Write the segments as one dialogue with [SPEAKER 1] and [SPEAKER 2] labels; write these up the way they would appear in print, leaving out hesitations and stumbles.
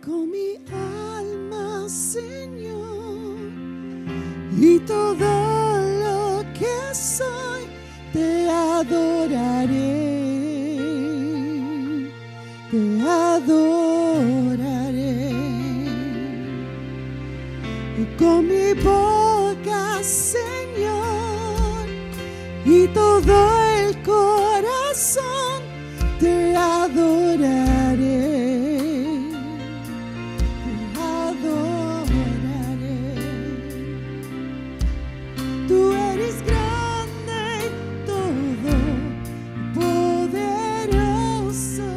[SPEAKER 1] con mi alma, Señor, y todo lo que soy, te adoraré, te adoraré. Y con mi boca, Señor, y todo el corazón, te adoraré. Tú eres grande y todopoderoso.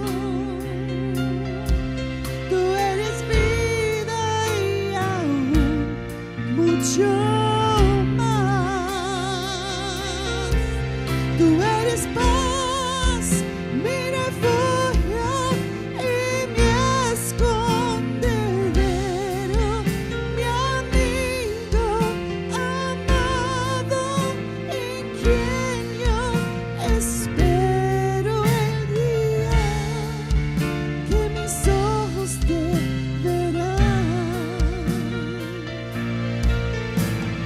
[SPEAKER 1] Tú eres vida y aún mucho más. Tú eres paz, mi refugio y mi escondedero, mi amigo amado, en quien yo espero el día que mis ojos te verán.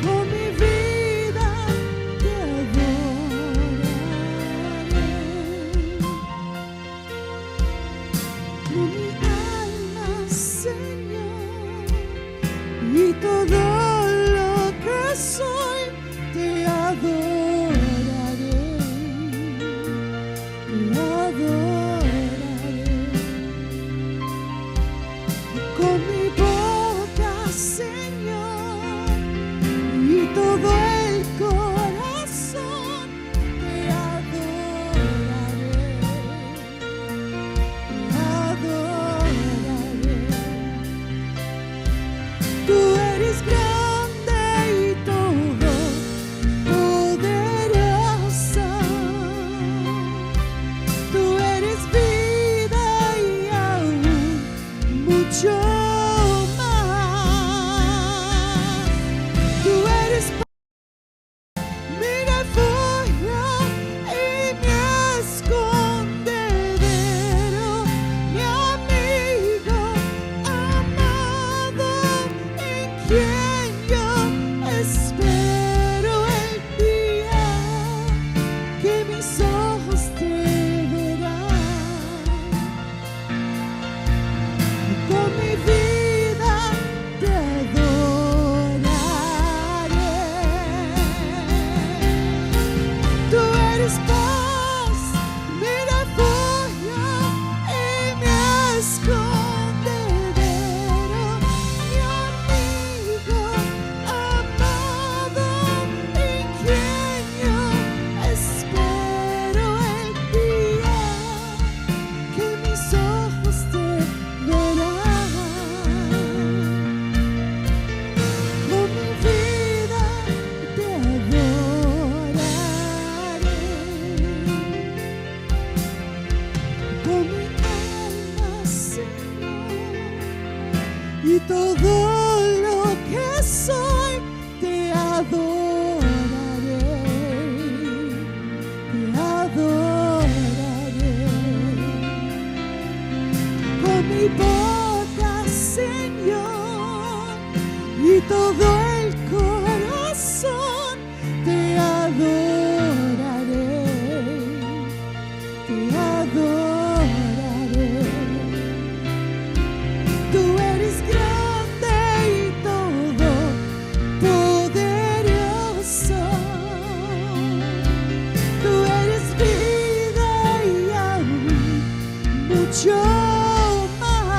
[SPEAKER 1] Con mi vida te adoraré, con mi alma, Señor, y todo lo que soy, te adoraré, te adoraré. Con mi boca, Señor, y todo el corazón, te adoraré, te adoraré. Tú eres grande y todopoderoso. Tú eres vida y aún mucho más. Tú eres mi refugio y mi escondedero, mi amigo amado, en quien yo espero el día que mis ojos te verán. Con mi vida te adoraré. Tú eres paz, mi refugio y mi escondedero, mi amigo amado, en quien yo espero el día que mis ojos te verán. Con mi vida te adoraré, con mi alma, Señor, y todo lo que soy, te adoraré, te adoraré. Con mi boca, Señor, y todo el corazón, te adoraré, te adoraré. Tú eres grande y todopoderoso. Tú eres vida y aún mucho más.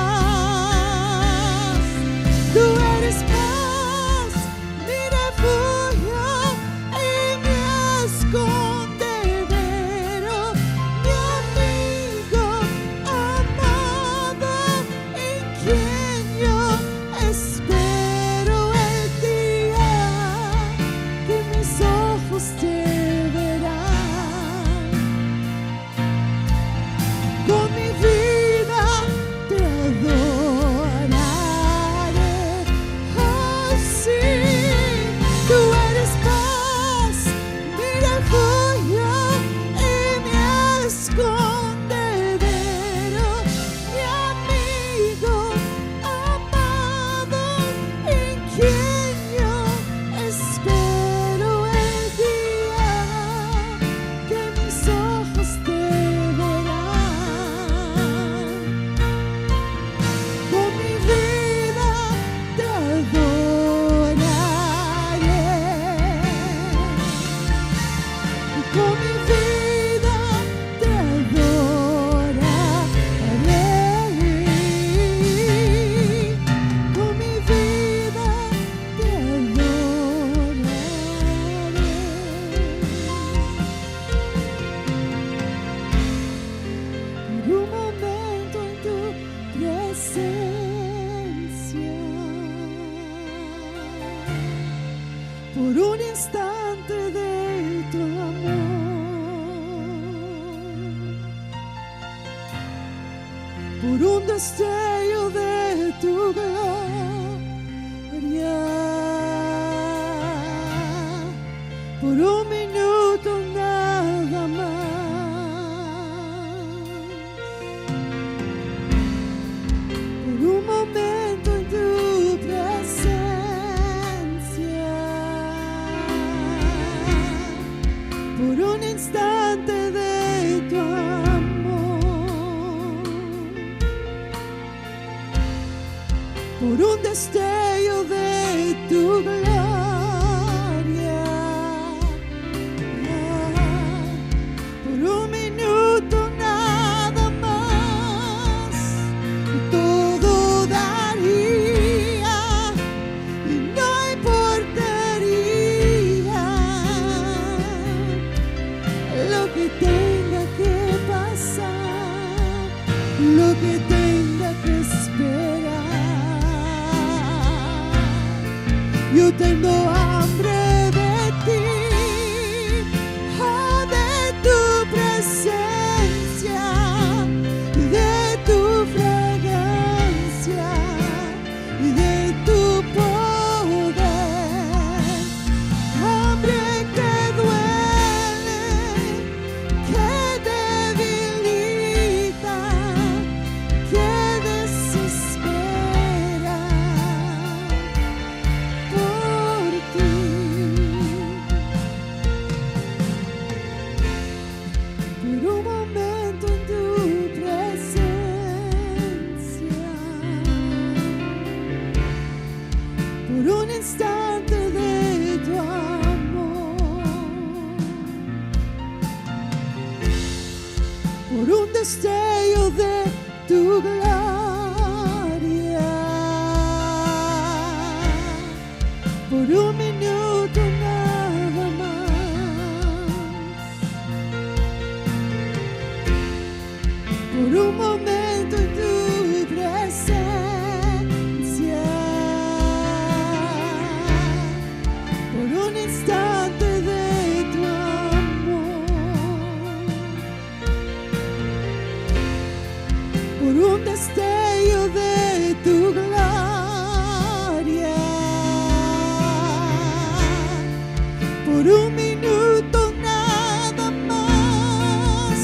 [SPEAKER 1] Tú eres paz, mi refugio y mi escondedero, mi amigo amado, en quien yo espero el día que mis ojos te verán. Con mi vida presencia. Por un instante de tu amor, por un destello de tu gloria, por un minuto nada más, por un momento en tu presencia, por un instante de tu amor, por un destello de tu gloria, por un minuto nada más, todo daría y no importaría lo que tenga que pasar, lo que tenga que esperar. Yo tengo hambre de ti, oh, de tu presencia, de tu fragancia y de tu poder. Hambre que duele, que debilita, que desespera por ti. Por un momento en tu presencia, por un instante de tu amor, por un destello de tu gloria, por un minuto nada más, por un momento en tu presencia, por un instante de tu amor, por un destello de tu gloria, por un minuto nada más,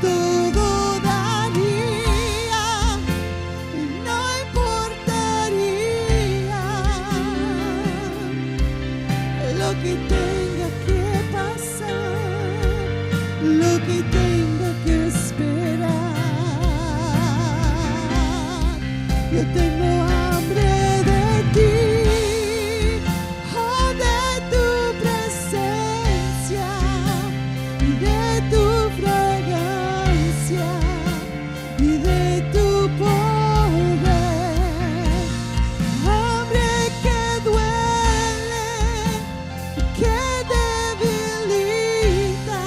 [SPEAKER 1] todo daría y no importaría lo que tenga que pasar, lo que tenga que esperar. Yo tengo hambre de ti, oh, de tu presencia y de tu fragancia y de tu poder. Hambre que duele, que debilita,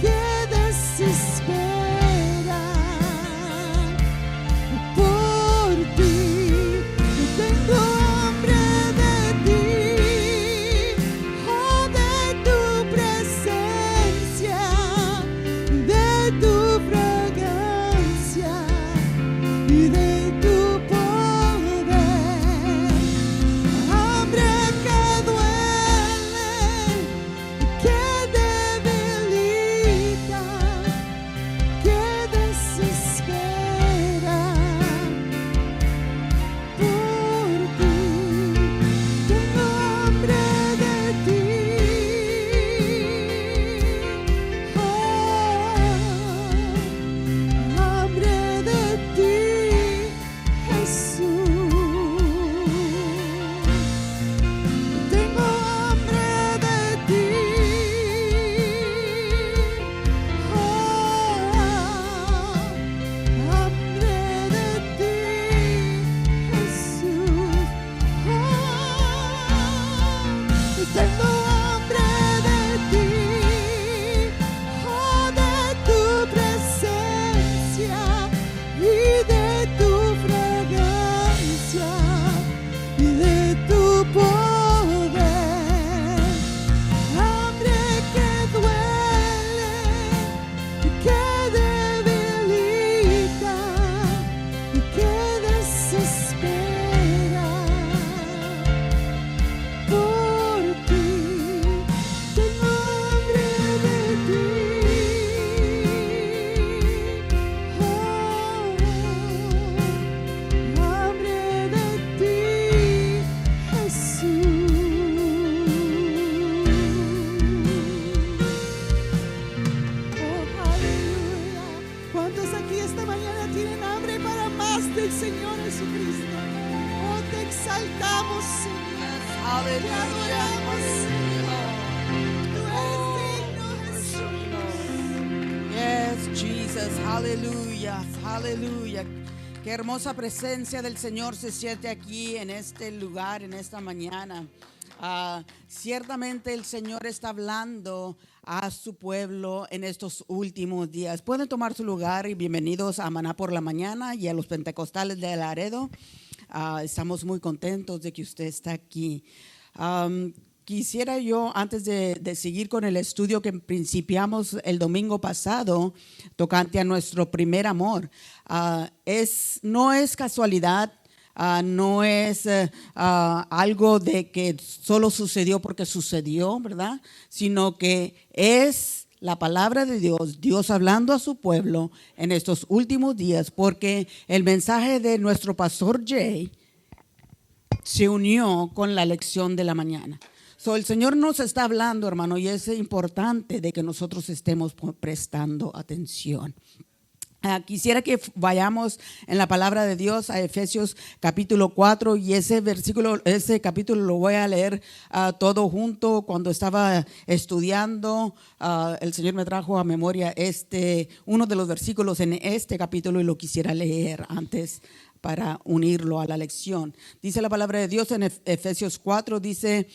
[SPEAKER 1] que desespera por ti. Yo tengo hambre de ti, oh, de tu presencia, de tu fragancia y de tu poder. Hambre que duele, que debilita, que desespera por ti. Tengo hambre de ti, oh, hambre de ti, ¿Cuántos aquí esta mañana tienen hambre para más del Señor Jesucristo? Oh, te exaltamos, Señor. Te adoramos, Señor. Tú eres digno, Jesús.
[SPEAKER 2] Yes, Jesus, aleluya, aleluya. Qué hermosa presencia del Señor se siente aquí en este lugar, en esta mañana. Ciertamente el Señor está hablando a su pueblo en estos últimos días. Pueden tomar su lugar y bienvenidos a Maná por la Mañana y a los Pentecostales de Laredo. Estamos muy contentos de que usted está aquí. Quisiera yo, antes de seguir con el estudio que principiamos el domingo pasado, tocante a nuestro primer amor, no es casualidad, no es algo de que solo sucedió porque sucedió, ¿verdad? Sino que es la palabra de Dios, Dios hablando a su pueblo en estos últimos días, porque el mensaje de nuestro pastor Jay se unió con la lección de la mañana. El Señor nos está hablando, hermano, y es importante de que nosotros estemos prestando atención. Quisiera que vayamos en la palabra de Dios a Efesios capítulo 4 y ese capítulo lo voy a leer todo junto. Cuando estaba estudiando, el Señor me trajo a memoria uno de los versículos en este capítulo y lo quisiera leer antes para unirlo a la lección. Dice la palabra de Dios en Efesios 4, dice: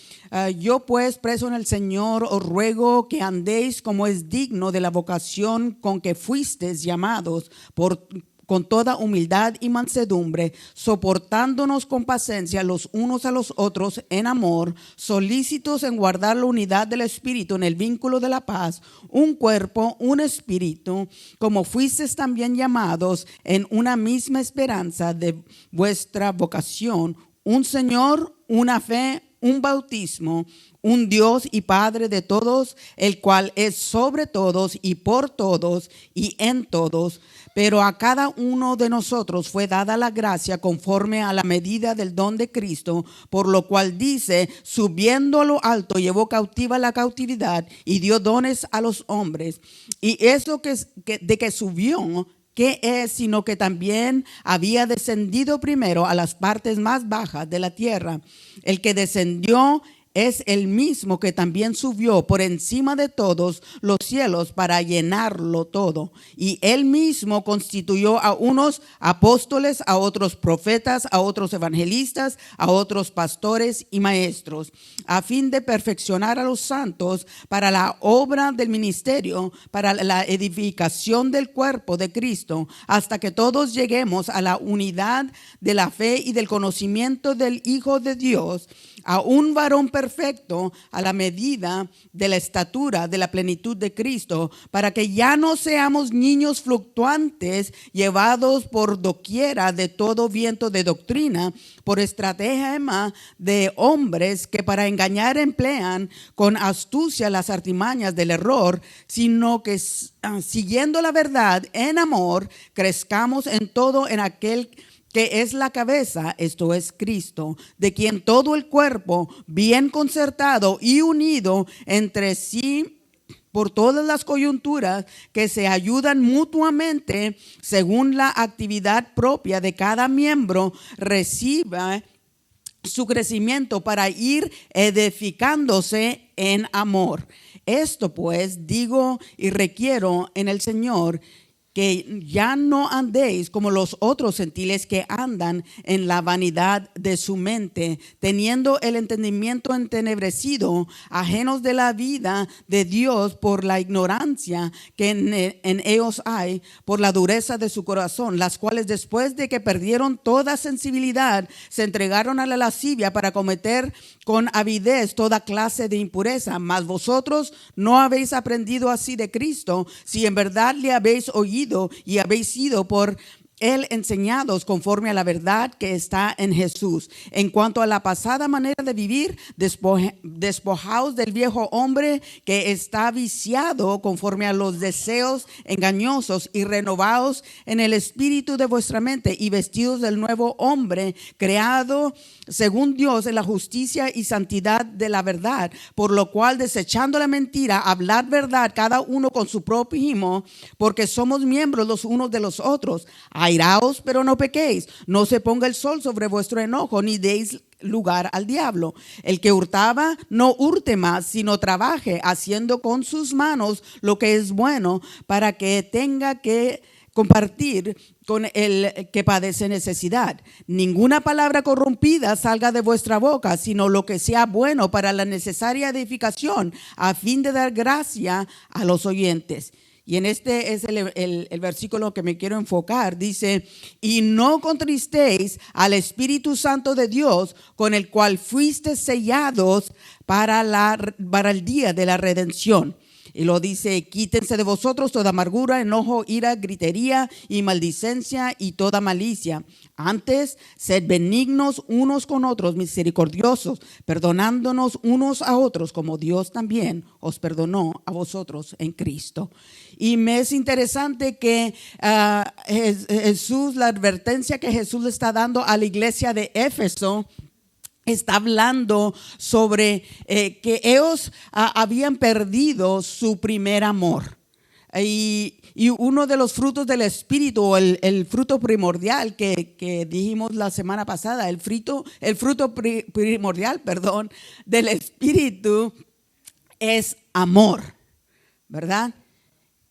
[SPEAKER 2] yo pues, preso en el Señor, os ruego que andéis como es digno de la vocación con que fuisteis llamados, con toda humildad y mansedumbre, soportándonos con paciencia los unos a los otros en amor, solícitos en guardar la unidad del Espíritu en el vínculo de la paz, un cuerpo, un espíritu, como fuisteis también llamados en una misma esperanza de vuestra vocación, un Señor, una fe, un bautismo, un Dios y Padre de todos, el cual es sobre todos y por todos y en todos. Pero a cada uno de nosotros fue dada la gracia conforme a la medida del don de Cristo, por lo cual dice: subiendo a lo alto, llevó cautiva la cautividad y dio dones a los hombres. Y eso de que subió, ¿qué es? Sino que también había descendido primero a las partes más bajas de la tierra. El que descendió es el mismo que también subió por encima de todos los cielos para llenarlo todo. Y él mismo constituyó a unos apóstoles, a otros profetas, a otros evangelistas, a otros pastores y maestros, a fin de perfeccionar a los santos para la obra del ministerio, para la edificación del cuerpo de Cristo, hasta que todos lleguemos a la unidad de la fe y del conocimiento del Hijo de Dios, a un varón perfecto, a la medida de la estatura de la plenitud de Cristo, para que ya no seamos niños fluctuantes, llevados por doquiera de todo viento de doctrina, por estratagema de hombres que para engañar emplean con astucia las artimañas del error, sino que siguiendo la verdad en amor, crezcamos en todo en aquel que es la cabeza, esto es Cristo, de quien todo el cuerpo, bien concertado y unido entre sí por todas las coyunturas que se ayudan mutuamente según la actividad propia de cada miembro, reciba su crecimiento para ir edificándose en amor. Esto pues digo y requiero en el Señor, que ya no andéis como los otros gentiles que andan en la vanidad de su mente, teniendo el entendimiento entenebrecido, ajenos de la vida de Dios por la ignorancia que en ellos hay, por la dureza de su corazón, las cuales después de que perdieron toda sensibilidad, se entregaron a la lascivia para cometer con avidez toda clase de impureza. Mas vosotros no habéis aprendido así de Cristo, si en verdad le habéis oído y habéis sido por él enseñados conforme a la verdad que está en Jesús. En cuanto a la pasada manera de vivir, despojaos del viejo hombre que está viciado conforme a los deseos engañosos y renovaos en el espíritu de vuestra mente y vestidos del nuevo hombre creado según Dios en la justicia y santidad de la verdad, por lo cual desechando la mentira, hablad verdad cada uno con su prójimo, porque somos miembros los unos de los otros. Airaos, pero no pequéis, no se ponga el sol sobre vuestro enojo, ni deis lugar al diablo. El que hurtaba, no hurte más, sino trabaje, haciendo con sus manos lo que es bueno, para que tenga que compartir con el que padece necesidad. Ninguna palabra corrompida salga de vuestra boca, sino lo que sea bueno para la necesaria edificación, a fin de dar gracia a los oyentes. Y en este es el versículo que me quiero enfocar. Dice, y no contristéis al Espíritu Santo de Dios, con el cual fuiste sellados para el día de la redención. Y lo dice, quítense de vosotros toda amargura, enojo, ira, gritería y maldicencia y toda malicia. Antes, sed benignos unos con otros, misericordiosos, perdonándonos unos a otros, como Dios también os perdonó a vosotros en Cristo. Y me es interesante que Jesús, la advertencia que Jesús le está dando a la iglesia de Éfeso, está hablando sobre que ellos habían perdido su primer amor. Y uno de los frutos del Espíritu, el fruto primordial que dijimos la semana pasada, el fruto primordial, del Espíritu es amor, ¿verdad?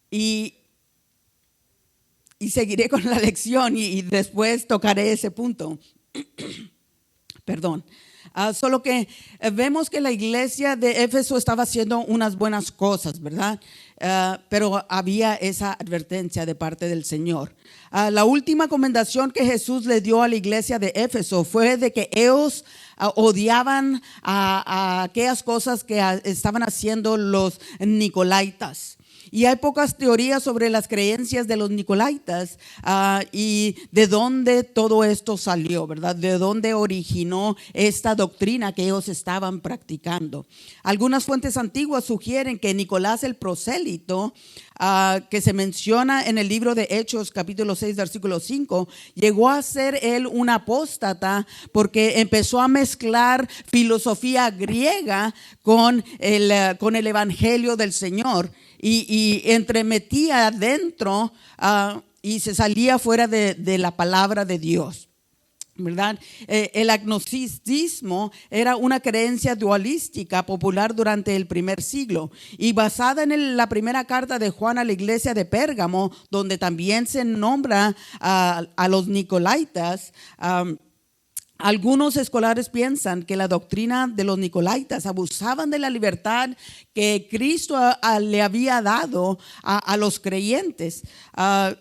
[SPEAKER 2] Y seguiré con la lección y después tocaré ese punto. Perdón. Solo que vemos que la iglesia de Éfeso estaba haciendo unas buenas cosas, ¿verdad? Pero había esa advertencia de parte del Señor. La última recomendación que Jesús le dio a la iglesia de Éfeso fue de que ellos odiaban a aquellas cosas que estaban haciendo los nicolaitas. Y hay pocas teorías sobre las creencias de los nicolaitas y de dónde todo esto salió, ¿verdad? De dónde originó esta doctrina que ellos estaban practicando. Algunas fuentes antiguas sugieren que Nicolás el prosélito, que se menciona en el libro de Hechos capítulo 6 versículo 5, llegó a ser él un apóstata porque empezó a mezclar filosofía griega con el evangelio del Señor y entremetía dentro y se salía fuera de la palabra de Dios, ¿verdad? El agnosticismo era una creencia dualística popular durante el primer siglo y basada en la primera carta de Juan a la iglesia de Pérgamo, donde también se nombra a los nicolaitas. Algunos escolares piensan que la doctrina de los nicolaitas abusaban de la libertad que Cristo le había dado a los creyentes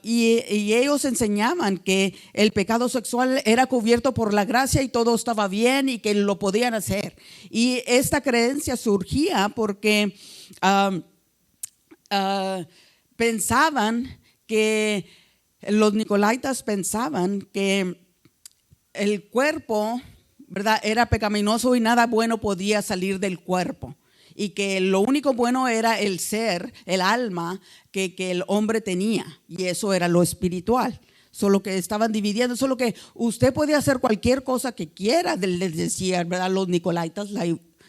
[SPEAKER 2] y ellos enseñaban que el pecado sexual era cubierto por la gracia y todo estaba bien y que lo podían hacer. Y esta creencia surgía porque los nicolaitas pensaban que el cuerpo, ¿verdad?, era pecaminoso y nada bueno podía salir del cuerpo. Y que lo único bueno era el ser, el alma que el hombre tenía. Y eso era lo espiritual. Solo que estaban dividiendo, solo que usted puede hacer cualquier cosa que quiera, les decía, ¿verdad?, los nicolaitas,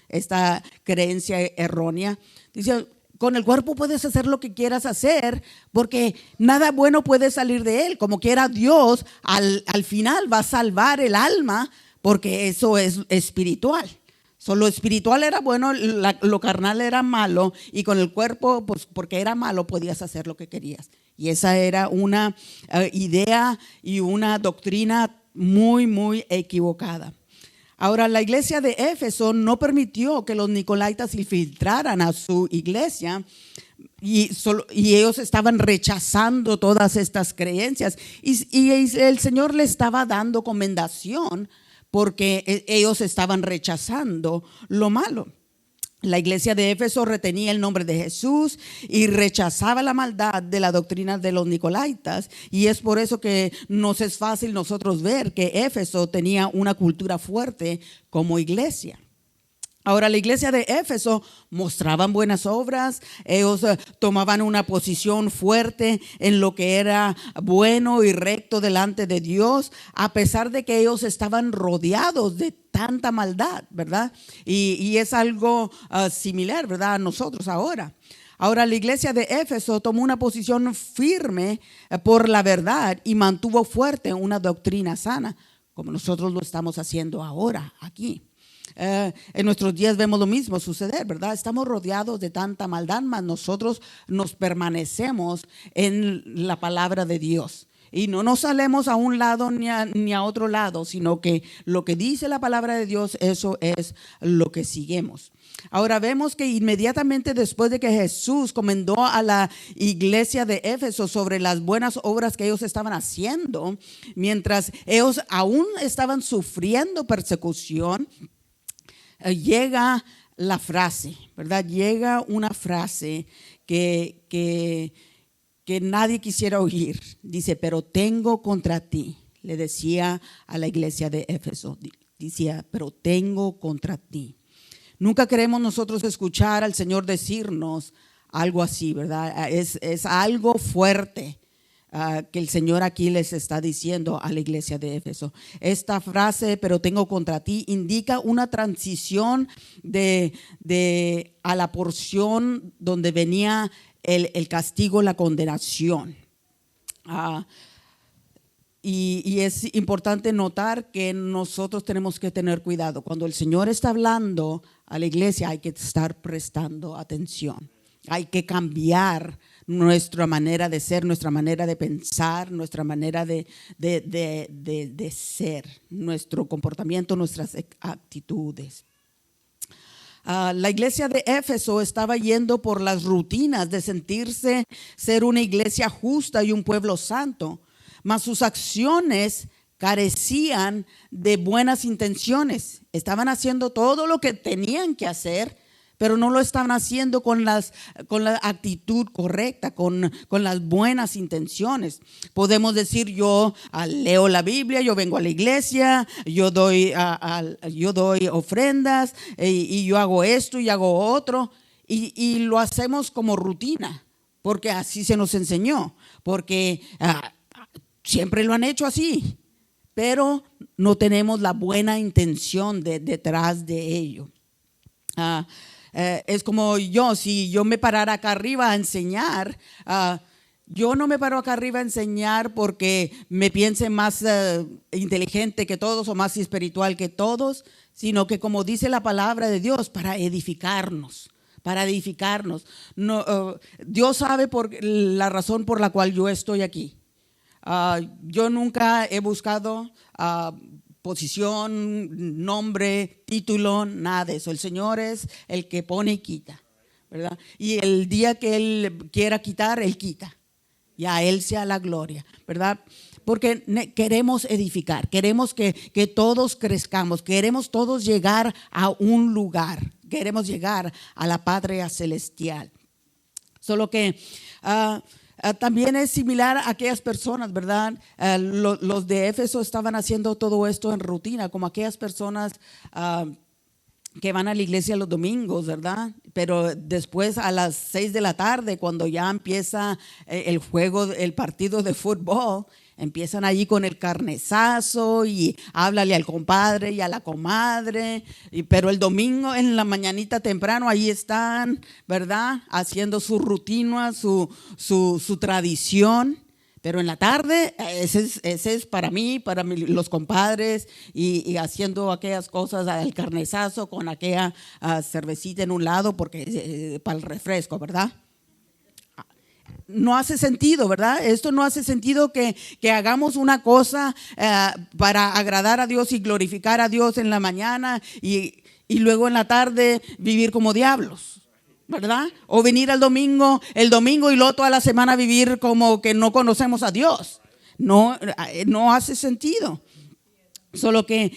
[SPEAKER 2] esta creencia errónea. Dice, con el cuerpo puedes hacer lo que quieras hacer porque nada bueno puede salir de él. Como quiera, Dios al final va a salvar el alma porque eso es espiritual. Lo espiritual era bueno, lo carnal era malo y con el cuerpo, pues porque era malo, podías hacer lo que querías. Y esa era una idea y una doctrina muy, muy equivocada. Ahora, la iglesia de Éfeso no permitió que los nicolaitas infiltraran a su iglesia y ellos estaban rechazando todas estas creencias y el Señor le estaba dando comendación porque ellos estaban rechazando lo malo. La iglesia de Éfeso retenía el nombre de Jesús y rechazaba la maldad de la doctrina de los nicolaitas, y es por eso que nos es fácil nosotros ver que Éfeso tenía una cultura fuerte como iglesia. Ahora, la iglesia de Éfeso mostraban buenas obras, ellos tomaban una posición fuerte en lo que era bueno y recto delante de Dios, a pesar de que ellos estaban rodeados de tanta maldad, ¿verdad? Y es algo similar, ¿verdad? A nosotros ahora. Ahora, la iglesia de Éfeso tomó una posición firme por la verdad y mantuvo fuerte una doctrina sana, como nosotros lo estamos haciendo ahora aquí. En nuestros días vemos lo mismo suceder, ¿verdad? Estamos rodeados de tanta maldad, mas nosotros nos permanecemos en la palabra de Dios. Y no nos salemos a un lado ni a otro lado, sino que lo que dice la palabra de Dios, eso es lo que seguimos. Ahora vemos que inmediatamente después de que Jesús comendó a la iglesia de Éfeso sobre las buenas obras que ellos estaban haciendo, mientras ellos aún estaban sufriendo persecución, llega la frase, ¿verdad? Llega una frase que nadie quisiera oír. Dice, pero tengo contra ti. Le decía a la iglesia de Éfeso, decía, pero tengo contra ti. Nunca queremos nosotros escuchar al Señor decirnos algo así, ¿verdad? Es algo fuerte. Que el Señor aquí les está diciendo a la iglesia de Éfeso. Esta frase, pero tengo contra ti, indica una transición a la porción donde venía el castigo, la condenación. Y es importante notar que nosotros tenemos que tener cuidado. Cuando el Señor está hablando a la iglesia, hay que estar prestando atención. Hay que cambiar nuestra manera de ser, nuestra manera de pensar, nuestra manera de ser, nuestro comportamiento, nuestras actitudes. La iglesia de Éfeso estaba yendo por las rutinas de sentirse ser una iglesia justa y un pueblo santo, mas sus acciones carecían de buenas intenciones. Estaban haciendo todo lo que tenían que hacer, pero no lo estaban haciendo con la actitud correcta, con las buenas intenciones. Podemos decir, yo leo la Biblia, yo vengo a la iglesia, yo doy ofrendas, y yo hago esto y hago otro, y lo hacemos como rutina, porque así se nos enseñó, porque siempre lo han hecho así, pero no tenemos la buena intención detrás de ello. Es como si yo me parara acá arriba a enseñar, yo no me paro acá arriba a enseñar porque me piense más inteligente que todos o más espiritual que todos, sino que como dice la palabra de Dios, para edificarnos. No, Dios sabe la razón por la cual yo estoy aquí. Yo nunca he buscado posición, nombre, título, nada de eso. El Señor es el que pone y quita, ¿verdad? Y el día que Él quiera quitar, Él quita. Y a Él sea la gloria, ¿verdad? Porque queremos edificar, queremos que todos crezcamos, queremos todos llegar a un lugar, queremos llegar a la patria celestial. Solo que también es similar a aquellas personas, ¿verdad? Los de Éfeso estaban haciendo todo esto en rutina, como aquellas personas que van a la iglesia los domingos, ¿verdad? Pero después a las 6 de la tarde, cuando ya empieza el partido de fútbol, empiezan allí con el carnezazo y háblale al compadre y a la comadre, pero el domingo en la mañanita temprano ahí están, ¿verdad? Haciendo su rutina, su tradición. Pero en la tarde, ese es para mí, los compadres, y haciendo aquellas cosas al carnezazo con aquella cervecita en un lado porque para el refresco, ¿verdad? No hace sentido, ¿verdad? Esto no hace sentido que hagamos una cosa para agradar a Dios y glorificar a Dios en la mañana y luego en la tarde vivir como diablos, ¿verdad? O venir el domingo y luego toda la semana vivir como que no conocemos a Dios. No hace sentido. Solo que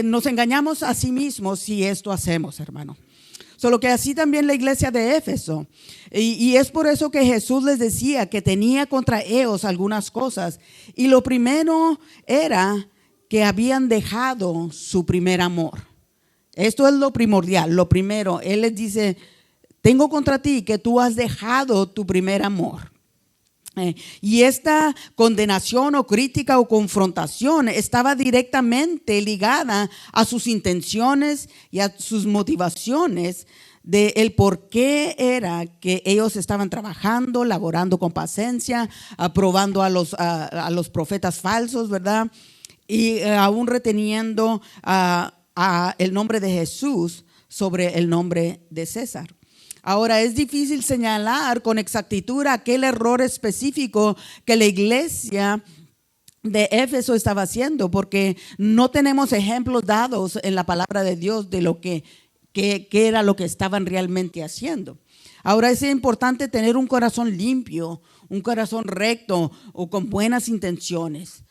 [SPEAKER 2] nos engañamos a sí mismos si esto hacemos, hermano. Solo que así también la iglesia de Éfeso. Y es por eso que Jesús les decía que tenía contra ellos algunas cosas. Y lo primero era que habían dejado su primer amor. Esto es lo primordial, lo primero. Él les dice, tengo contra ti que tú has dejado tu primer amor. Y esta condenación o crítica o confrontación estaba directamente ligada a sus intenciones y a sus motivaciones de el por qué era que ellos estaban trabajando, laborando con paciencia, aprobando a los profetas falsos, ¿verdad? Y aún reteniendo el nombre de Jesús sobre el nombre de César. Ahora, es difícil señalar con exactitud aquel error específico que la iglesia de Éfeso estaba haciendo, porque no tenemos ejemplos dados en la palabra de Dios de lo que era lo que estaban realmente haciendo. Ahora, es importante tener un corazón limpio, un corazón recto o con buenas intenciones,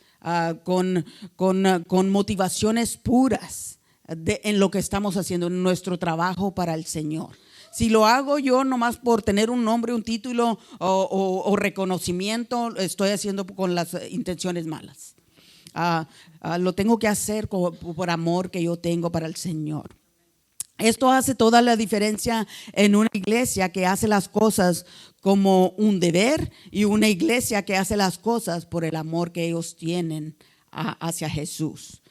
[SPEAKER 2] con motivaciones puras en lo que estamos haciendo, en nuestro trabajo para el Señor. Si lo hago yo nomás por tener un nombre, un título o reconocimiento, estoy haciendo con las intenciones malas. Lo tengo que hacer por amor que yo tengo para el Señor. Esto hace toda la diferencia en una iglesia que hace las cosas como un deber y una iglesia que hace las cosas por el amor que ellos tienen hacia Jesús.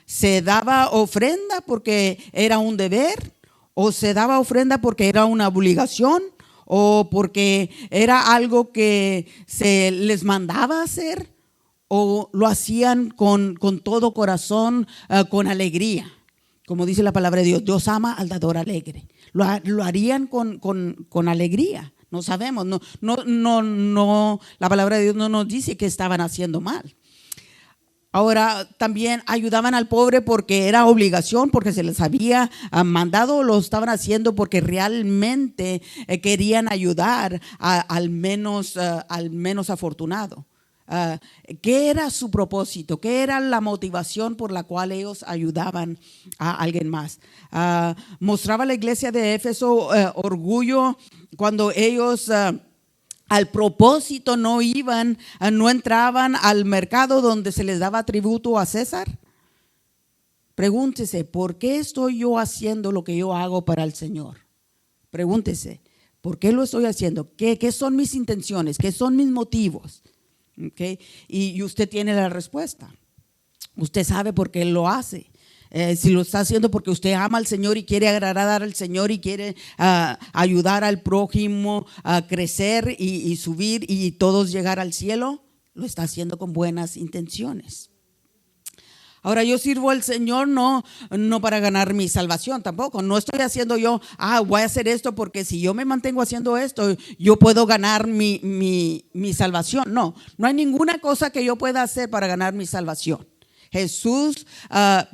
[SPEAKER 2] Se daba ofrenda porque era un deber, o se daba ofrenda porque era una obligación, o porque era algo que se les mandaba hacer, o lo hacían con todo corazón, con alegría. Como dice la palabra de Dios, Dios ama al dador alegre. Lo harían con alegría. No sabemos, no, la palabra de Dios no nos dice que estaban haciendo mal. Ahora también ayudaban al pobre porque era obligación, porque se les había mandado, lo estaban haciendo porque realmente querían ayudar al menos afortunado. ¿Qué era su propósito? ¿Qué era la motivación por la cual ellos ayudaban a alguien más? Mostraba la iglesia de Éfeso orgullo cuando ellos al propósito no entraban al mercado donde se les daba tributo a César. Pregúntese, ¿por qué estoy yo haciendo lo que yo hago para el Señor? Pregúntese, ¿por qué lo estoy haciendo? ¿Qué son mis intenciones? ¿Qué son mis motivos? ¿Okay? Y usted tiene la respuesta. Usted sabe por qué lo hace. Si lo está haciendo porque usted ama al Señor y quiere agradar al Señor y quiere ayudar al prójimo a crecer y subir y todos llegar al cielo, lo está haciendo con buenas intenciones. Ahora, yo sirvo al Señor no para ganar mi salvación tampoco. No estoy haciendo yo, voy a hacer esto porque si yo me mantengo haciendo esto, yo puedo ganar mi salvación. No hay ninguna cosa que yo pueda hacer para ganar mi salvación. Jesús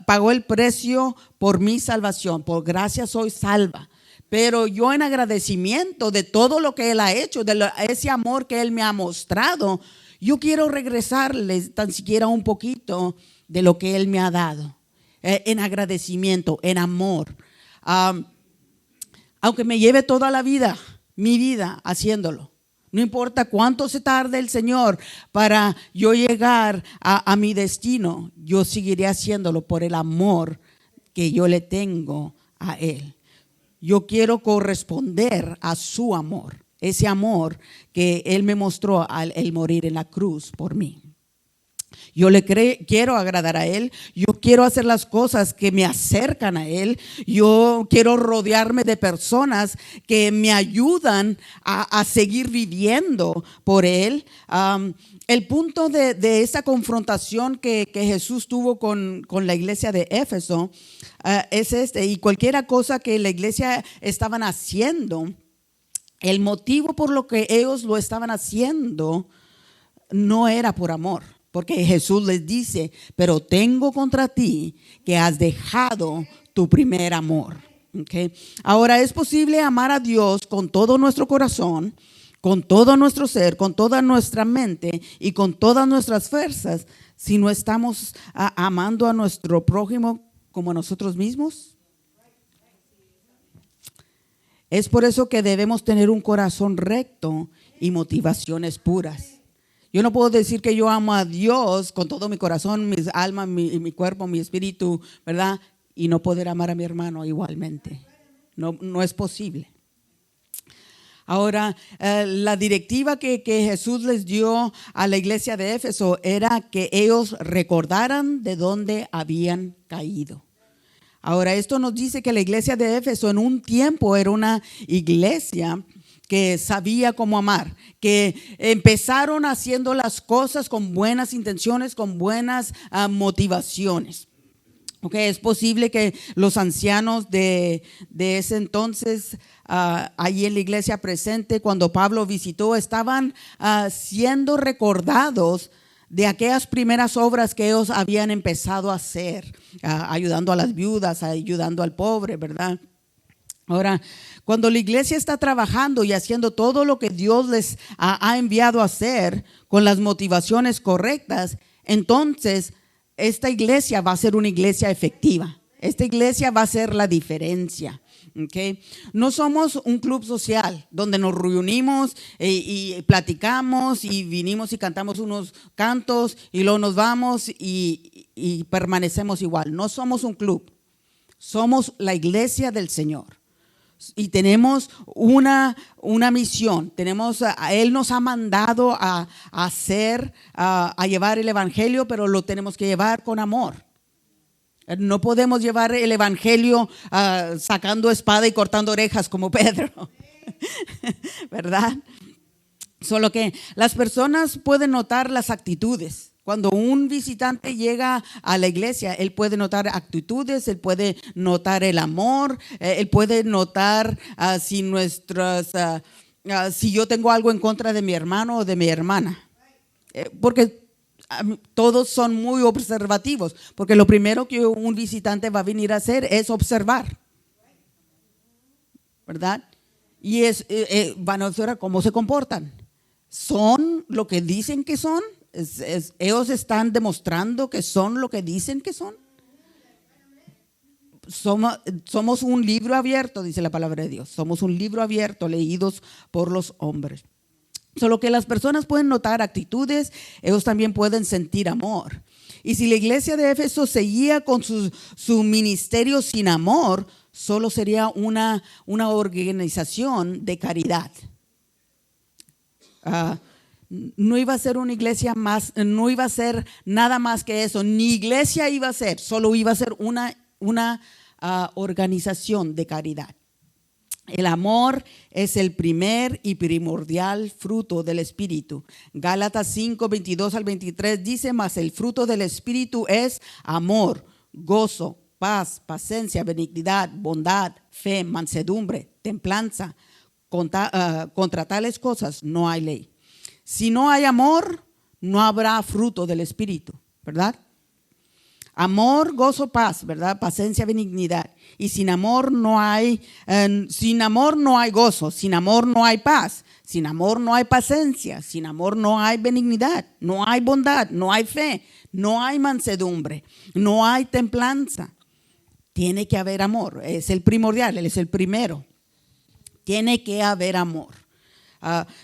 [SPEAKER 2] pagó el precio por mi salvación. Por gracia soy salva. Pero yo en agradecimiento de todo lo que Él ha hecho, de ese amor que Él me ha mostrado, yo quiero regresarle tan siquiera un poquito de lo que Él me ha dado, en agradecimiento, en amor. Aunque me lleve toda mi vida haciéndolo. No importa cuánto se tarde el Señor para yo llegar a mi destino, yo seguiré haciéndolo por el amor que yo le tengo a Él. Yo quiero corresponder a su amor, ese amor que Él me mostró al morir en la cruz por mí. Yo quiero agradar a Él, yo quiero hacer las cosas que me acercan a Él, yo quiero rodearme de personas que me ayudan a seguir viviendo por Él. El punto de esta confrontación que Jesús tuvo con la iglesia de Éfeso es y cualquier cosa que la iglesia estaban haciendo, el motivo por lo que ellos lo estaban haciendo no era por amor. Porque Jesús les dice, pero tengo contra ti que has dejado tu primer amor. ¿Okay? Ahora, es posible amar a Dios con todo nuestro corazón, con todo nuestro ser, con toda nuestra mente y con todas nuestras fuerzas si no estamos amando a nuestro prójimo como a nosotros mismos. Es por eso que debemos tener un corazón recto y motivaciones puras. Yo no puedo decir que yo amo a Dios con todo mi corazón, mi alma, mi cuerpo, mi espíritu, ¿verdad? Y no poder amar a mi hermano igualmente. No es posible. Ahora, la directiva que Jesús les dio a la iglesia de Éfeso era que ellos recordaran de dónde habían caído. Ahora, esto nos dice que la iglesia de Éfeso en un tiempo era una iglesia que sabía cómo amar, que empezaron haciendo las cosas con buenas intenciones, con buenas motivaciones. Okay, es posible que los ancianos de ese entonces, allí en la iglesia presente, cuando Pablo visitó, estaban siendo recordados de aquellas primeras obras que ellos habían empezado a hacer, ayudando a las viudas, ayudando al pobre, ¿verdad? Ahora, cuando la iglesia está trabajando y haciendo todo lo que Dios les ha enviado a hacer con las motivaciones correctas, entonces esta iglesia va a ser una iglesia efectiva. Esta iglesia va a ser la diferencia. Okay. No somos un club social donde nos reunimos y platicamos y vinimos y cantamos unos cantos y luego nos vamos y permanecemos igual. No somos un club, somos la iglesia del Señor. Y tenemos una misión. Él nos ha mandado a llevar el evangelio, pero lo tenemos que llevar con amor. No podemos llevar el evangelio sacando espada y cortando orejas como Pedro, ¿verdad? Solo que las personas pueden notar las actitudes. Cuando un visitante llega a la iglesia, él puede notar actitudes, él puede notar el amor, él puede notar si yo tengo algo en contra de mi hermano o de mi hermana. Porque todos son muy observativos, porque lo primero que un visitante va a venir a hacer es observar, ¿verdad? Y van a observar cómo se comportan. ¿Son lo que dicen que son? ¿Ellos están demostrando que son lo que dicen que son? Somos un libro abierto, dice la palabra de Dios. Somos un libro abierto, leídos por los hombres. Solo que las personas pueden notar actitudes, ellos también pueden sentir amor. Y si la iglesia de Éfeso seguía con su ministerio sin amor, solo sería una organización de caridad. No iba a ser una iglesia más, no iba a ser nada más que eso, ni iglesia iba a ser, solo iba a ser una organización de caridad. El amor es el primer y primordial fruto del Espíritu. Gálatas 5, 22 al 23 dice: mas el fruto del Espíritu es amor, gozo, paz, paciencia, benignidad, bondad, fe, mansedumbre, templanza. Contra tales cosas no hay ley. Si no hay amor, no habrá fruto del Espíritu, ¿verdad? Amor, gozo, paz, ¿verdad? Paciencia, benignidad. Y sin amor no hay gozo, sin amor no hay paz, sin amor no hay paciencia, sin amor no hay benignidad, no hay bondad, no hay fe, no hay mansedumbre, no hay templanza. Tiene que haber amor, es el primordial, él es el primero. Tiene que haber amor.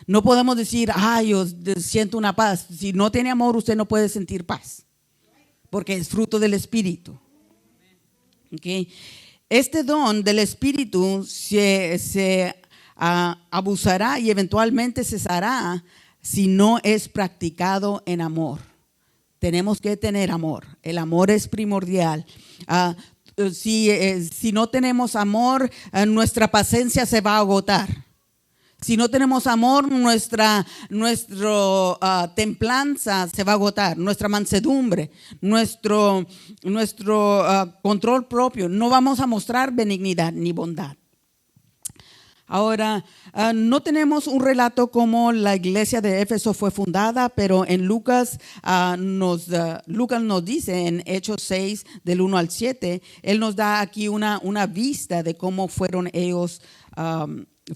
[SPEAKER 2] No podemos decir, yo siento una paz. Si no tiene amor, usted no puede sentir paz, porque es fruto del Espíritu. Okay. Este don del Espíritu se abusará y eventualmente cesará si no es practicado en amor. Tenemos que tener amor. El amor es primordial. Si no tenemos amor, nuestra paciencia se va a agotar. Si no tenemos amor, nuestra templanza se va a agotar, nuestra mansedumbre, nuestro control propio. No vamos a mostrar benignidad ni bondad. Ahora, no tenemos un relato como la iglesia de Éfeso fue fundada, pero en Lucas nos dice en Hechos 6, del 1 al 7, él nos da aquí una vista de cómo fueron ellos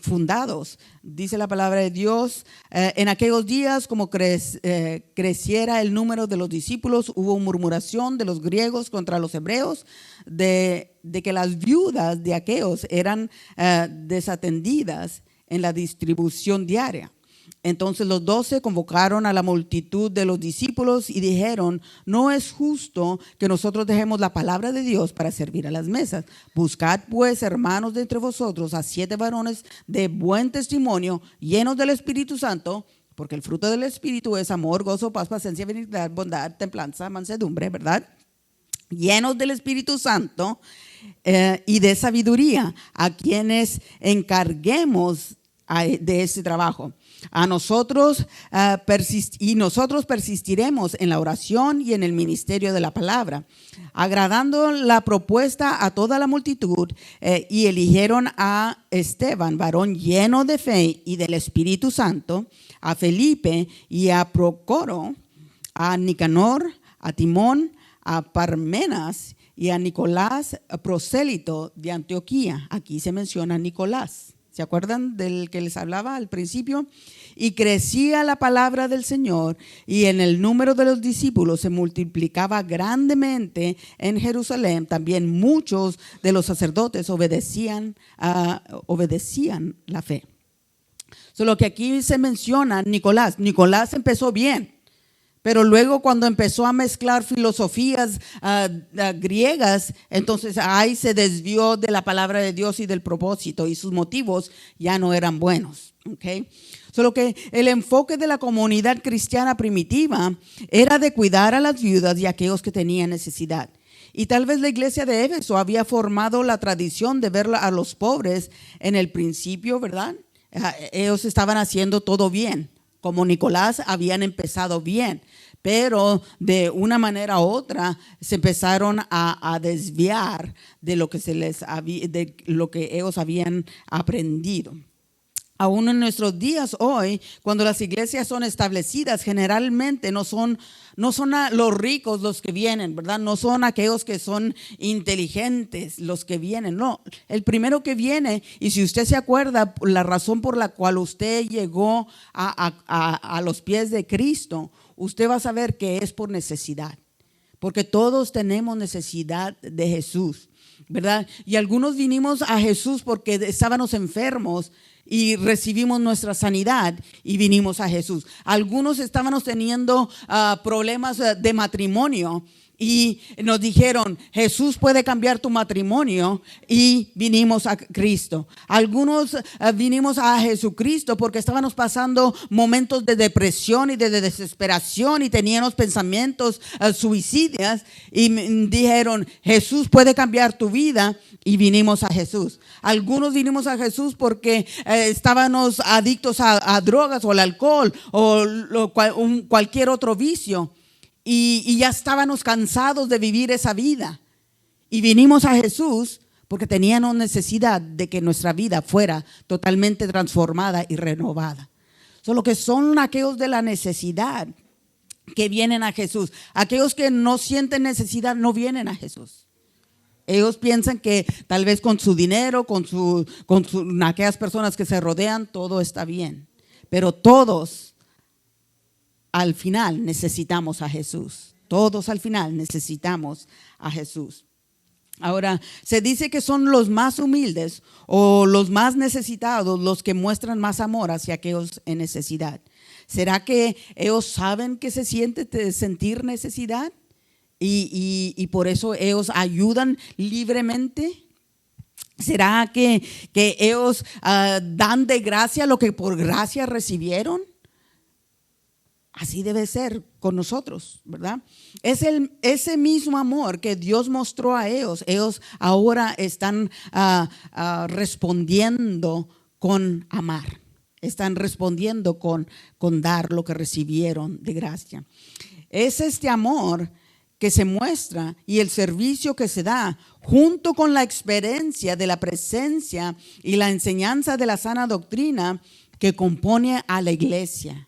[SPEAKER 2] fundados. Dice la palabra de Dios, en aquellos días como creciera el número de los discípulos, hubo murmuración de los griegos contra los hebreos, de que las viudas de aquellos eran desatendidas en la distribución diaria. Entonces los 12 convocaron a la multitud de los discípulos y dijeron: no es justo que nosotros dejemos la palabra de Dios para servir a las mesas. Buscad pues, hermanos, de entre vosotros a 7 varones de buen testimonio, llenos del Espíritu Santo, porque el fruto del Espíritu es amor, gozo, paz, paciencia, benignidad, bondad, templanza, mansedumbre, ¿verdad? Llenos del Espíritu Santo y de sabiduría, a quienes encarguemos de este trabajo. Nosotros persistiremos en la oración y en el ministerio de la palabra, agradando la propuesta a toda la multitud, y eligieron a Esteban, varón lleno de fe y del Espíritu Santo, a Felipe y a Procoro, a Nicanor, a Timón, a Parmenas y a Nicolás, prosélito de Antioquía. Aquí se menciona Nicolás. ¿Se acuerdan del que les hablaba al principio? Y crecía la palabra del Señor, y en el número de los discípulos se multiplicaba grandemente en Jerusalén. También muchos de los sacerdotes obedecían la fe. Solo que aquí se menciona Nicolás. Nicolás empezó bien, pero luego cuando empezó a mezclar filosofías griegas, entonces ahí se desvió de la palabra de Dios y del propósito, y sus motivos ya no eran buenos. ¿Okay? Solo que el enfoque de la comunidad cristiana primitiva era de cuidar a las viudas y a aquellos que tenían necesidad. Y tal vez la iglesia de Éfeso había formado la tradición de ver a los pobres en el principio, ¿verdad? Ellos estaban haciendo todo bien. Como Nicolás habían empezado bien, pero de una manera u otra se empezaron a desviar de lo que de lo que ellos habían aprendido. Aún en nuestros días hoy, cuando las iglesias son establecidas, generalmente no son a los ricos los que vienen, ¿verdad? No son aquellos que son inteligentes los que vienen, no. El primero que viene, y si usted se acuerda, la razón por la cual usted llegó a los pies de Cristo, usted va a saber que es por necesidad, porque todos tenemos necesidad de Jesús, ¿verdad? Y algunos vinimos a Jesús porque estábamos enfermos y recibimos nuestra sanidad y vinimos a Jesús. Algunos estábamos teniendo problemas de matrimonio y nos dijeron: Jesús puede cambiar tu matrimonio, y vinimos a Cristo. Algunos vinimos a Jesucristo porque estábamos pasando momentos de depresión y de desesperación y teníamos pensamientos suicidas, y dijeron: Jesús puede cambiar tu vida, y vinimos a Jesús. Algunos vinimos a Jesús porque estábamos adictos a drogas o al alcohol o cualquier otro vicio. Y ya estábamos cansados de vivir esa vida, y vinimos a Jesús porque teníamos necesidad de que nuestra vida fuera totalmente transformada y renovada. Solo que son aquellos de la necesidad que vienen a Jesús. Aquellos que no sienten necesidad no vienen a Jesús. Ellos piensan que tal vez con su dinero, con aquellas personas que se rodean, todo está bien. Pero todos al final necesitamos a Jesús. Todos al final necesitamos a Jesús. Ahora, se dice que son los más humildes o los más necesitados los que muestran más amor hacia aquellos en necesidad. ¿Será que ellos saben que se siente sentir necesidad y por eso ellos ayudan libremente? ¿Será que ellos dan de gracia lo que por gracia recibieron? Así debe ser con nosotros, ¿verdad? Es ese mismo amor que Dios mostró a ellos. Ellos ahora están respondiendo con amar. Están respondiendo con dar lo que recibieron de gracia. Es este amor que se muestra y el servicio que se da junto con la experiencia de la presencia y la enseñanza de la sana doctrina que compone a la iglesia.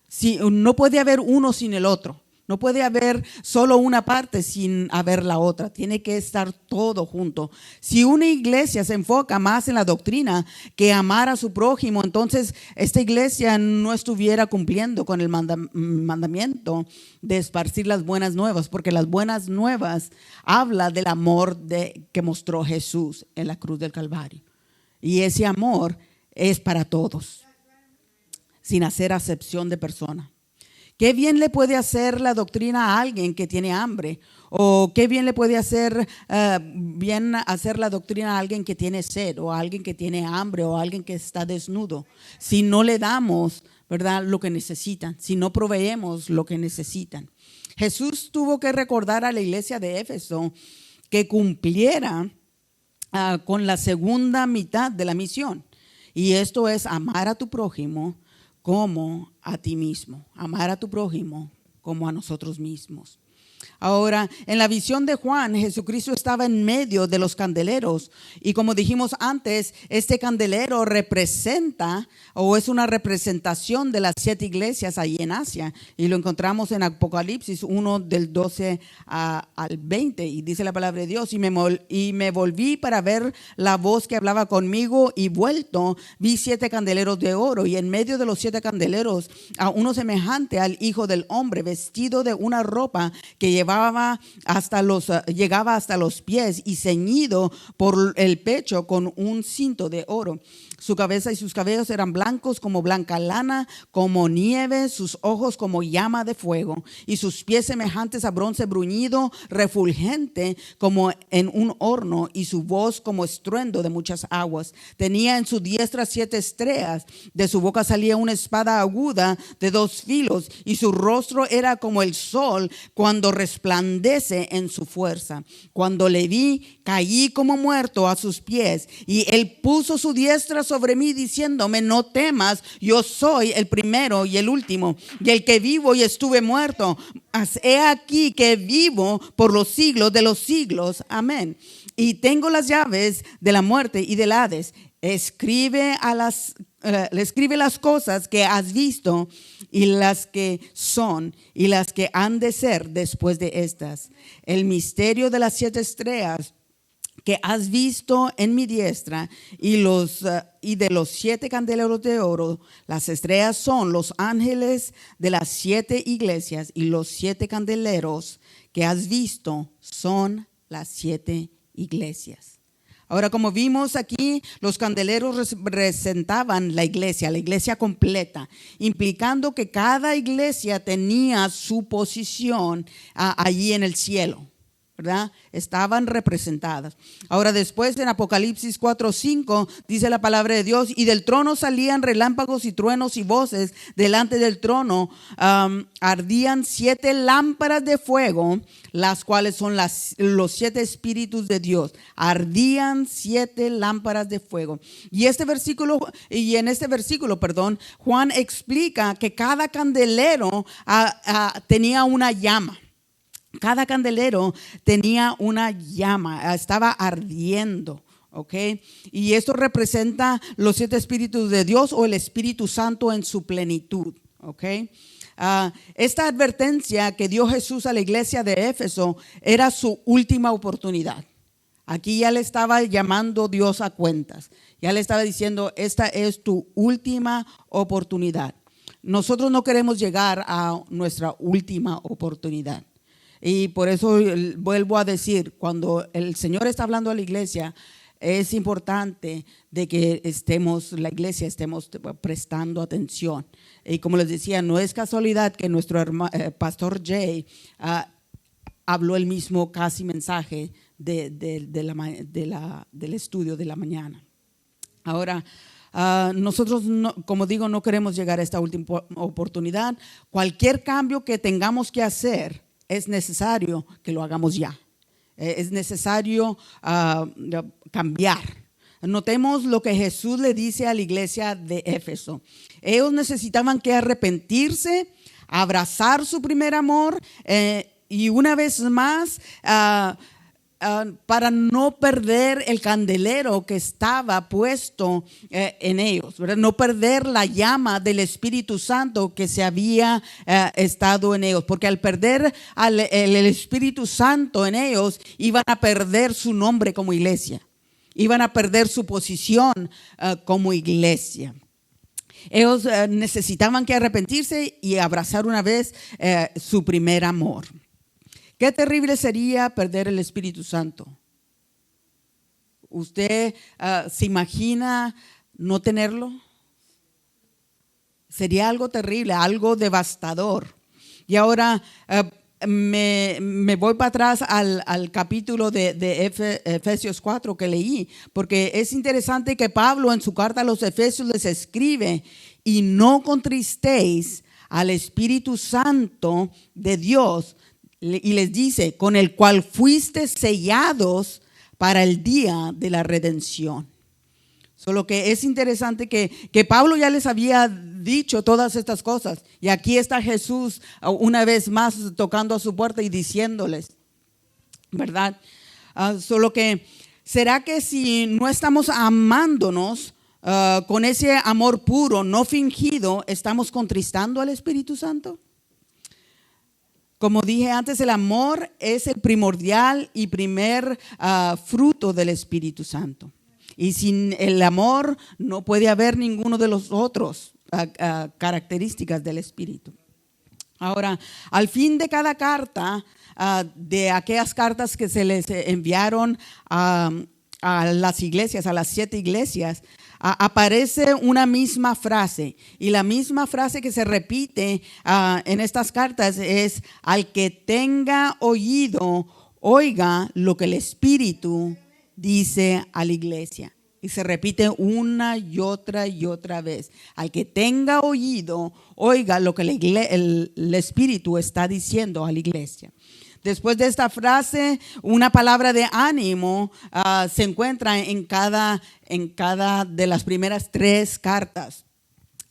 [SPEAKER 2] Sí, no puede haber uno sin el otro. No puede haber solo una parte sin haber la otra. Tiene que estar todo junto. Si una iglesia se enfoca más en la doctrina que amar a su prójimo, entonces esta iglesia no estuviera cumpliendo con el mandamiento de esparcir las buenas nuevas, porque las buenas nuevas habla del amor que mostró Jesús en la cruz del Calvario. Y ese amor es para todos, sin hacer acepción de persona. ¿Qué bien le puede hacer la doctrina a alguien que tiene hambre? ¿O qué bien le puede hacer la doctrina a alguien que tiene sed, o a alguien que tiene hambre, o a alguien que está desnudo? Si no le damos, ¿verdad?, lo que necesitan, si no proveemos lo que necesitan. Jesús tuvo que recordar a la iglesia de Éfeso que cumpliera con la segunda mitad de la misión. Y esto es amar a tu prójimo como a ti mismo. Amar a tu prójimo como a nosotros mismos. Ahora, en la visión de Juan, Jesucristo estaba en medio de los candeleros, y como dijimos antes, este candelero representa, o es una representación de las 7 iglesias ahí en Asia, y lo encontramos en Apocalipsis 1 del 12 al 20, y dice la palabra de Dios: y me volví para ver la voz que hablaba conmigo, y vuelto vi 7 candeleros de oro, y en medio de los 7 candeleros a uno semejante al Hijo del Hombre, vestido de una ropa que llegaba hasta los pies y ceñido por el pecho con un cinto de oro. Su cabeza y sus cabellos eran blancos como blanca lana, como nieve, sus ojos como llama de fuego, y sus pies semejantes a bronce bruñido, refulgente como en un horno, y su voz como estruendo de muchas aguas. Tenía en su diestra 7 estrellas, de su boca salía una espada aguda de 2 filos, y su rostro era como el sol cuando resplandece en su fuerza. Cuando le vi, caí como muerto a sus pies, y él puso su diestra sobre mí, diciéndome: no temas, yo soy el primero y el último, y el que vivo y estuve muerto. Mas he aquí que vivo por los siglos de los siglos. Amén. Y tengo las llaves de la muerte y del Hades. Escribe las cosas que has visto, y las que son, y las que han de ser después de estas. El misterio de las 7 estrellas que has visto en mi diestra, y de los 7 candeleros de oro. Las estrellas son los ángeles de las 7 iglesias, y los 7 candeleros que has visto son las 7 iglesias. Ahora, como vimos aquí, los candeleros representaban la iglesia completa, implicando que cada iglesia tenía su posición allí en el cielo, ¿verdad? Estaban representadas. Ahora, después en Apocalipsis 4:5 dice la palabra de Dios: y del trono salían relámpagos y truenos y voces. Delante del trono ardían 7 lámparas de fuego, las cuales son los 7 espíritus de Dios. Ardían 7 lámparas de fuego. Y en este versículo, Juan explica que cada candelero tenía una llama. Cada candelero tenía una llama, estaba ardiendo, ¿ok? Y esto representa los 7 espíritus de Dios, o el Espíritu Santo en su plenitud, ¿ok? Esta advertencia que dio Jesús a la iglesia de Éfeso era su última oportunidad. Aquí ya le estaba llamando Dios a cuentas. Ya le estaba diciendo: esta es tu última oportunidad. Nosotros no queremos llegar a nuestra última oportunidad. Y por eso vuelvo a decir, cuando el Señor está hablando a la iglesia, es importante de que la iglesia estemos prestando atención. Y como les decía, no es casualidad que nuestro pastor Jay habló el mismo casi mensaje del estudio de la mañana. Ahora, nosotros, como digo, no queremos llegar a esta última oportunidad. Cualquier cambio que tengamos que hacer, es necesario que lo hagamos ya. Es necesario cambiar. Notemos lo que Jesús le dice a la iglesia de Éfeso. Ellos necesitaban que arrepentirse, abrazar su primer amor, y una vez más para no perder el candelero que estaba puesto en ellos, ¿verdad? No perder la llama del Espíritu Santo que se había estado en ellos, porque al perder el Espíritu Santo en ellos, iban a perder su nombre como iglesia, iban a perder su posición como iglesia. Ellos necesitaban que arrepentirse y abrazar una vez su primer amor. Qué terrible sería perder el Espíritu Santo. ¿Usted se imagina no tenerlo? Sería algo terrible, algo devastador. Y ahora me voy para atrás al capítulo de Efesios 4 que leí, porque es interesante que Pablo en su carta a los Efesios les escribe: y no contristéis al Espíritu Santo de Dios, y les dice, con el cual fuiste sellados para el día de la redención. Solo que es interesante que Pablo ya les había dicho todas estas cosas. Y aquí está Jesús una vez más tocando a su puerta y diciéndoles, ¿verdad? Solo que, ¿será que si no estamos amándonos con ese amor puro, no fingido, estamos contristando al Espíritu Santo? Como dije antes, el amor es el primordial y primer fruto del Espíritu Santo. Y sin el amor no puede haber ninguno de los otros características del Espíritu. Ahora, al fin de cada carta, de aquellas cartas que se les enviaron a las iglesias, a las 7 iglesias, aparece una misma frase, y la misma frase que se repite en estas cartas es: al que tenga oído, oiga lo que el Espíritu dice a la iglesia. Y se repite una y otra vez: al que tenga oído, oiga lo que el Espíritu está diciendo a la iglesia. Después de esta frase, una palabra de ánimo se encuentra en cada de las primeras 3 cartas.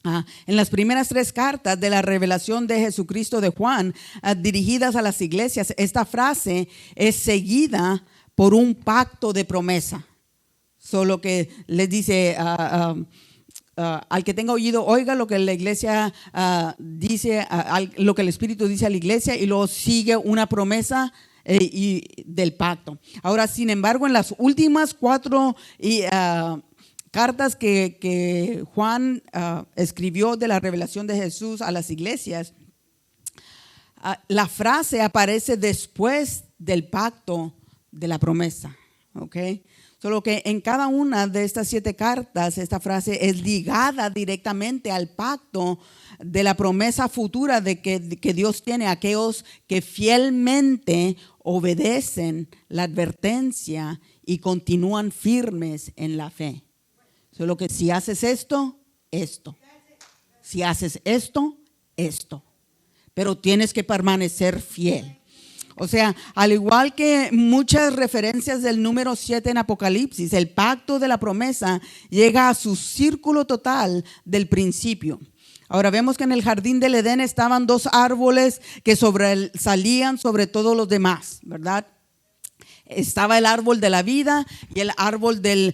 [SPEAKER 2] En las primeras 3 cartas de la revelación de Jesucristo de Juan, dirigidas a las iglesias, esta frase es seguida por un pacto de promesa. Solo que les dice, al que tenga oído, oiga lo que la iglesia dice, lo que el Espíritu dice a la iglesia, y luego sigue una promesa del pacto. Ahora, sin embargo, en las últimas 4 cartas que Juan escribió de la revelación de Jesús a las iglesias, la frase aparece después del pacto de la promesa. ¿Okay? Solo que en cada una de estas 7 cartas, esta frase es ligada directamente al pacto de la promesa futura de que Dios tiene a aquellos que fielmente obedecen la advertencia y continúan firmes en la fe. Solo que si haces esto, esto. Si haces esto, esto. Pero tienes que permanecer fiel. O sea, al igual que muchas referencias del número 7 en Apocalipsis, el pacto de la promesa llega a su círculo total del principio. Ahora vemos que en el jardín del Edén estaban 2 árboles que sobresalían sobre todos los demás, ¿verdad? Estaba el árbol de la vida y el árbol del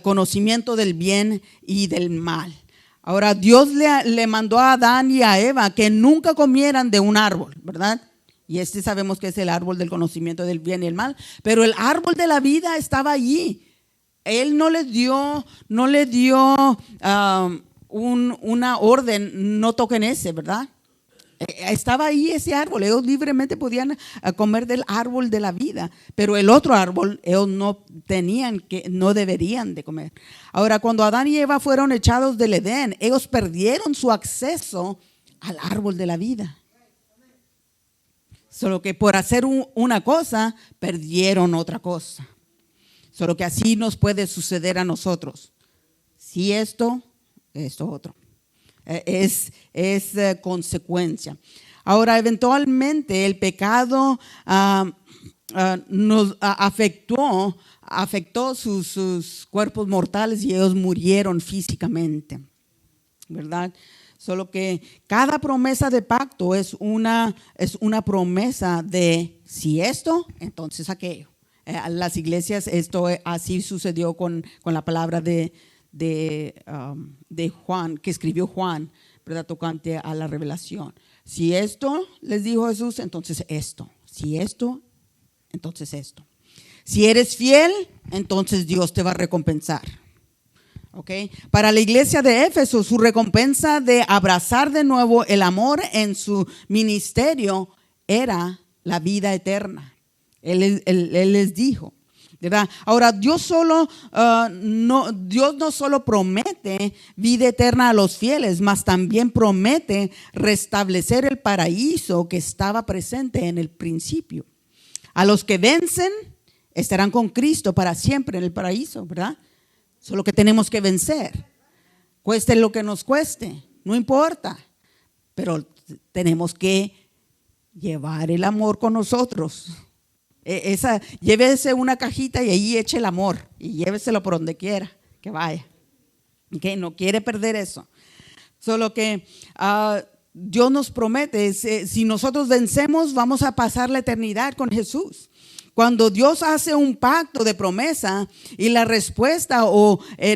[SPEAKER 2] conocimiento del bien y del mal. Ahora Dios le mandó a Adán y a Eva que nunca comieran de un árbol, ¿verdad? Y sabemos que es el árbol del conocimiento del bien y el mal. Pero el árbol de la vida estaba allí. Él no les dio una orden, no toquen ese, ¿verdad? Estaba ahí ese árbol. Ellos libremente podían comer del árbol de la vida. Pero el otro árbol, ellos no deberían de comer. Ahora, cuando Adán y Eva fueron echados del Edén, ellos perdieron su acceso al árbol de la vida. Solo que por hacer una cosa, perdieron otra cosa. Solo que así nos puede suceder a nosotros. Si esto otro. Es consecuencia. Ahora, eventualmente el pecado nos afectó sus cuerpos mortales y ellos murieron físicamente, ¿verdad? Solo que cada promesa de pacto es una promesa de si esto, entonces aquello. las iglesias. Esto así sucedió con la palabra de Juan, que escribió Juan, ¿verdad? Tocante a la revelación. Si esto les dijo Jesús, entonces esto. Si esto, entonces esto. Si eres fiel, entonces Dios te va a recompensar. Okay. Para la iglesia de Éfeso, su recompensa de abrazar de nuevo el amor en su ministerio era la vida eterna. Él les dijo, ¿verdad? Ahora, Dios no solo promete vida eterna a los fieles, mas también promete restablecer el paraíso que estaba presente en el principio. A los que vencen estarán con Cristo para siempre en el paraíso, ¿verdad? Solo que tenemos que vencer, cueste lo que nos cueste, no importa, pero tenemos que llevar el amor con nosotros. Llévese una cajita y ahí eche el amor y lléveselo por donde quiera que vaya. Okay, no quiere perder eso. Solo que Dios nos promete, si nosotros vencemos, vamos a pasar la eternidad con Jesús. Cuando Dios hace un pacto de promesa y la respuesta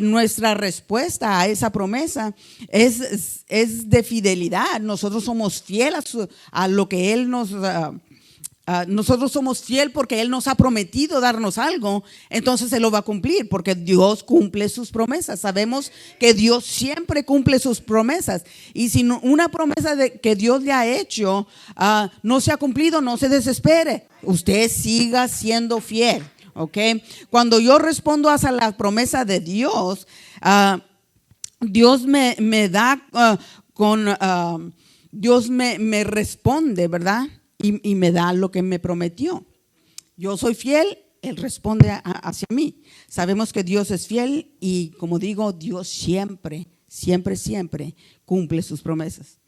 [SPEAKER 2] nuestra respuesta a esa promesa es de fidelidad, nosotros somos fieles a lo que Él nosotros somos fieles porque Él nos ha prometido darnos algo, entonces Él lo va a cumplir porque Dios cumple sus promesas. Sabemos que Dios siempre cumple sus promesas y si una promesa que Dios le ha hecho no se ha cumplido, no se desespere, usted siga siendo fiel. Okay. Cuando yo respondo a la promesa de Dios, Dios me da Dios me responde, ¿verdad? Y me da lo que me prometió. Yo soy fiel, Él responde hacia mí. Sabemos que Dios es fiel y, como digo, Dios siempre cumple sus promesas.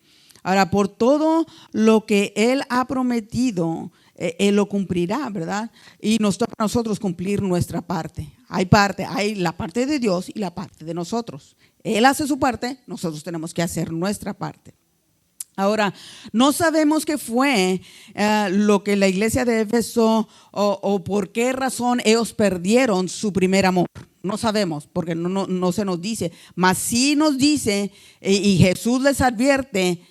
[SPEAKER 2] Ahora, por todo lo que Él ha prometido, Él lo cumplirá, ¿verdad? Y nos toca a nosotros cumplir nuestra parte. Hay la parte de Dios y la parte de nosotros. Él hace su parte, nosotros tenemos que hacer nuestra parte. Ahora, no sabemos qué fue lo que la iglesia de Éfeso o por qué razón ellos perdieron su primer amor. No sabemos porque no se nos dice, mas sí nos dice y Jesús les advierte,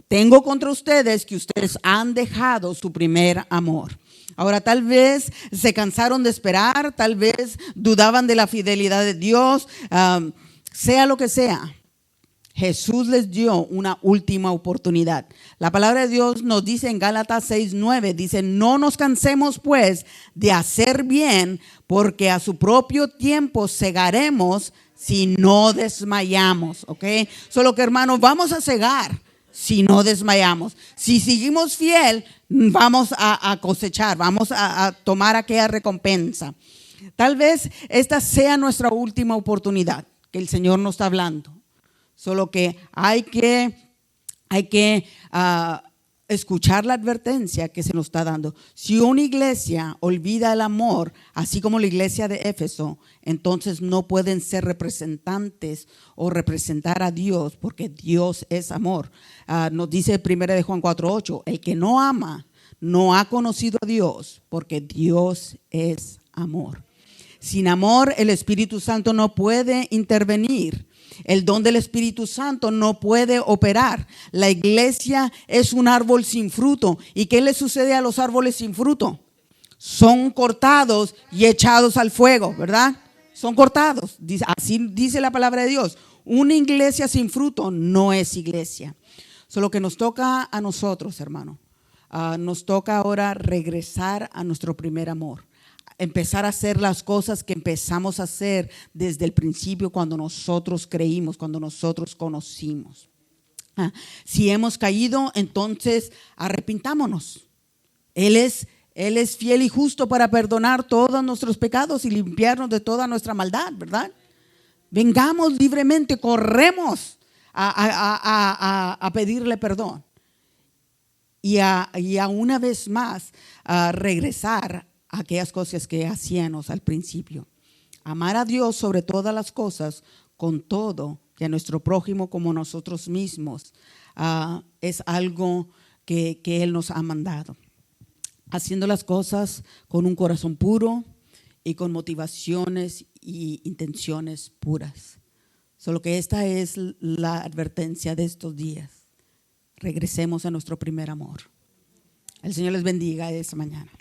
[SPEAKER 2] tengo contra ustedes que ustedes han dejado su primer amor. Ahora tal vez se cansaron de esperar, tal vez dudaban de la fidelidad de Dios, sea lo que sea. Jesús les dio una última oportunidad. La palabra de Dios nos dice en Gálatas 6:9, dice, no nos cansemos pues de hacer bien, porque a su propio tiempo segaremos si no desmayamos. ¿Ok? Solo que hermanos, vamos a cegar si no desmayamos. Si seguimos fiel, vamos a cosechar, vamos a tomar aquella recompensa. Tal vez esta sea nuestra última oportunidad que el Señor nos está hablando. Solo que hay que escuchar la advertencia que se nos está dando. Si una iglesia olvida el amor, así como la iglesia de Éfeso, entonces no pueden ser representantes o representar a Dios, porque Dios es amor. Nos dice 1 de Juan 4:8, el que no ama no ha conocido a Dios, porque Dios es amor. Sin amor, el Espíritu Santo no puede intervenir. El don del Espíritu Santo no puede operar. La iglesia es un árbol sin fruto. ¿Y qué le sucede a los árboles sin fruto? Son cortados y echados al fuego, ¿verdad? Son cortados. Así dice la palabra de Dios. Una iglesia sin fruto no es iglesia. Solo que nos toca a nosotros, hermano. Nos toca ahora regresar a nuestro primer amor. Empezar a hacer las cosas que empezamos a hacer desde el principio cuando nosotros creímos, cuando nosotros conocimos. Si hemos caído, entonces arrepintámonos. Él es fiel y justo para perdonar todos nuestros pecados y limpiarnos de toda nuestra maldad, ¿verdad? Vengamos libremente, corremos a pedirle perdón. Y a una vez más regresar aquellas cosas que hacíamos al principio. Amar a Dios sobre todas las cosas, con todo, y a nuestro prójimo como nosotros mismos, es algo que Él nos ha mandado. Haciendo las cosas con un corazón puro, y con motivaciones y intenciones puras. Solo que esta es la advertencia de estos días. Regresemos a nuestro primer amor. El Señor les bendiga esta mañana.